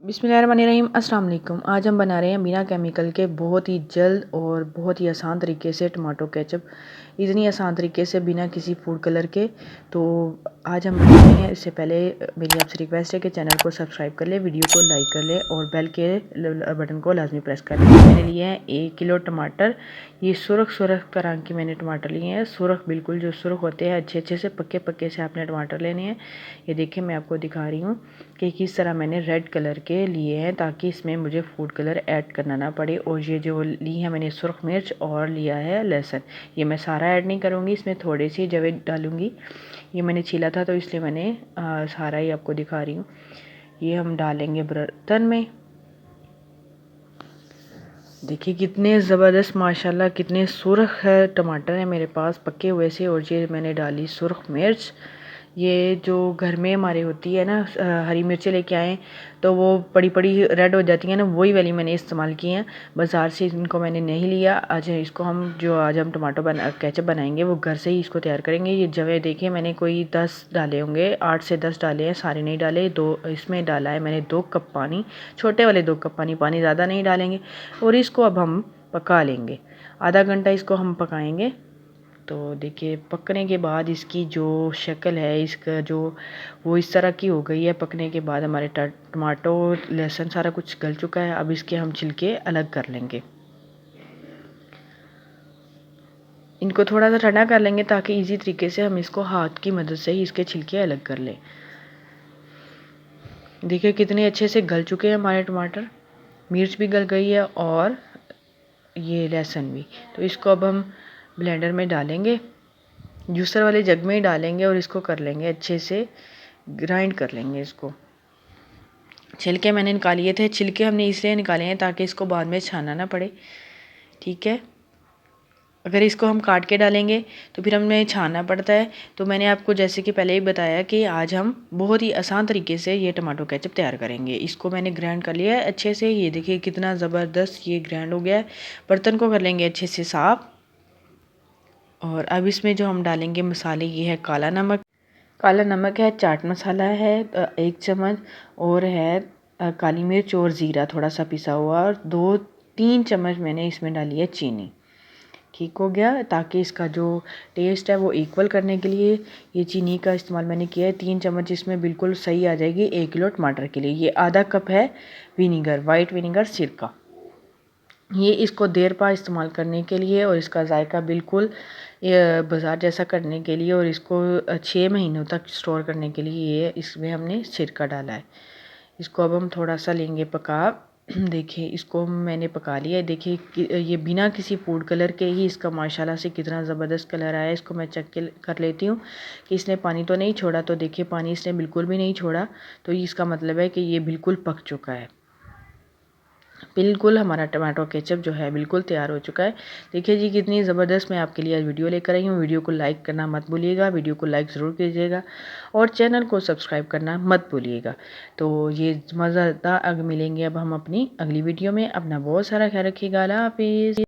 बिस्मिल्लाहिर्रहमानिर्रहीम अस्सलाम वालेकुम। आज हम बना रहे हैं बिना केमिकल के बहुत ही जल्द और बहुत ही आसान तरीके से टमाटो केचप। इतनी आसान तरीके से बिना किसी फूड कलर के। तो आज हम बना रहे हैं। इससे पहले मेरी आपसे रिक्वेस्ट है कि चैनल को सब्सक्राइब कर ले, वीडियो को लाइक कर ले और बेल के बटन को लाजमी प्रेस कर ले। मैंने लिए हैं 1 किलो टमाटर। ये सुरख तरह के मैंने टमाटर लिए हैं। सुरख बिल्कुल जो सुरख होते हैं अच्छे से पक्के से आपने टमाटर लेने हैं। ये देखिए मैं आपको दिखा रही हूँ कि किस तरह मैंने रेड कलर के लिए हैं ताकि इसमें मुझे फूड कलर ऐड करना ना पड़े। और ये जो ली है मैंने सुरख मिर्च और लिया है लहसुन। ये मैं सारा ऐड नहीं करूँगी, इसमें थोड़ी सी जवे डालूँगी। ये मैंने छीला था तो इसलिए मैंने सारा ही आपको दिखा रही हूँ। ये हम डालेंगे बर्तन में। देखिए कितने ज़बरदस्त माशाल्लाह कितने सुरख है टमाटर है मेरे पास पके हुए से। और ये मैंने डाली सुरख मिर्च। ये जो घर में हमारे होती है ना हरी मिर्चें लेके आए तो वो बड़ी रेड हो जाती हैं ना, वही वाली मैंने इस्तेमाल की हैं। बाज़ार से इनको मैंने नहीं लिया। आज हम टमाटो केचप बनाएंगे वो घर से ही इसको तैयार करेंगे। ये जवे देखिए मैंने कोई 10 डाले होंगे, 8 से 10 डाले हैं, सारे नहीं डाले। दो इसमें डाला है मैंने 2 कप पानी, छोटे वाले 2 कप पानी ज़्यादा नहीं डालेंगे। और इसको अब हम पका लेंगे, आधा घंटा इसको हम पकाएंगे। तो देखिए पकने के बाद इसकी जो शक्ल है इसका जो वो इस तरह की हो गई है। पकने के बाद हमारे टमाटो लहसुन सारा कुछ गल चुका है। अब इसके हम छिलके अलग कर लेंगे। इनको थोड़ा सा ठंडा कर लेंगे ताकि इजी तरीके से हम इसको हाथ की मदद से ही इसके छिलके अलग कर लें। देखिए कितने अच्छे से गल चुके हैं हमारे टमाटर, मिर्च भी गल गई है और ये लहसुन भी। तो इसको अब हम ब्लेंडर में डालेंगे, जूसर वाले जग में ही डालेंगे और इसको कर लेंगे अच्छे से ग्राइंड कर लेंगे इसको। छिलके मैंने निकालिए थे, छिलके हमने इसलिए निकाले हैं ताकि इसको बाद में छानना ना पड़े। ठीक है, अगर इसको हम काट के डालेंगे तो फिर हमें छानना पड़ता है। तो मैंने आपको जैसे कि पहले ही बताया कि आज हम बहुत ही आसान तरीके से ये टमाटो केचप तैयार करेंगे। इसको मैंने ग्राइंड कर लिया है अच्छे से। ये देखिए कितना ज़बरदस्त ये ग्राइंड हो गया है। बर्तन को कर लेंगे अच्छे से साफ़। और अब इसमें जो हम डालेंगे मसाले, ये है काला नमक है, चाट मसाला है 1 चम्मच, और है काली मिर्च और ज़ीरा थोड़ा सा पिसा हुआ, और 2-3 चम्मच मैंने इसमें डाली है चीनी। ठीक हो गया। ताकि इसका जो टेस्ट है वो इक्वल करने के लिए ये चीनी का इस्तेमाल मैंने किया है। 3 चम्मच इसमें बिल्कुल सही आ जाएगी 1 किलो टमाटर के लिए। ये आधा कप है विनीगर, वाइट विनीगर सिरका। ये इसको देर पा इस्तेमाल करने के लिए और इसका जायका बिल्कुल बाज़ार जैसा करने के लिए और इसको 6 महीनों तक स्टोर करने के लिए ये इसमें हमने सिरका डाला है। इसको अब हम थोड़ा सा लेंगे पका। देखिए इसको मैंने पका लिया है। देखिए ये बिना किसी फूड कलर के ही इसका माशाल्लाह से कितना ज़बरदस्त कलर आया है। इसको मैं चेक कर लेती हूँ कि इसने पानी तो नहीं छोड़ा। तो देखिए पानी इसने बिल्कुल भी नहीं छोड़ा। तो इसका मतलब है कि ये बिल्कुल पक चुका है। बिल्कुल हमारा टमाटो केचप जो है बिल्कुल तैयार हो चुका है। देखिए जी कितनी ज़बरदस्त मैं आपके लिए आज वीडियो लेकर आई हूँ। वीडियो को लाइक करना मत भूलिएगा, वीडियो को लाइक ज़रूर कीजिएगा और चैनल को सब्सक्राइब करना मत भूलिएगा। तो ये मज़ेदार मिलेंगे अब हम अपनी अगली वीडियो में। अपना बहुत सारा ख्याल रखिएगा। अल्लाह हाफिज़।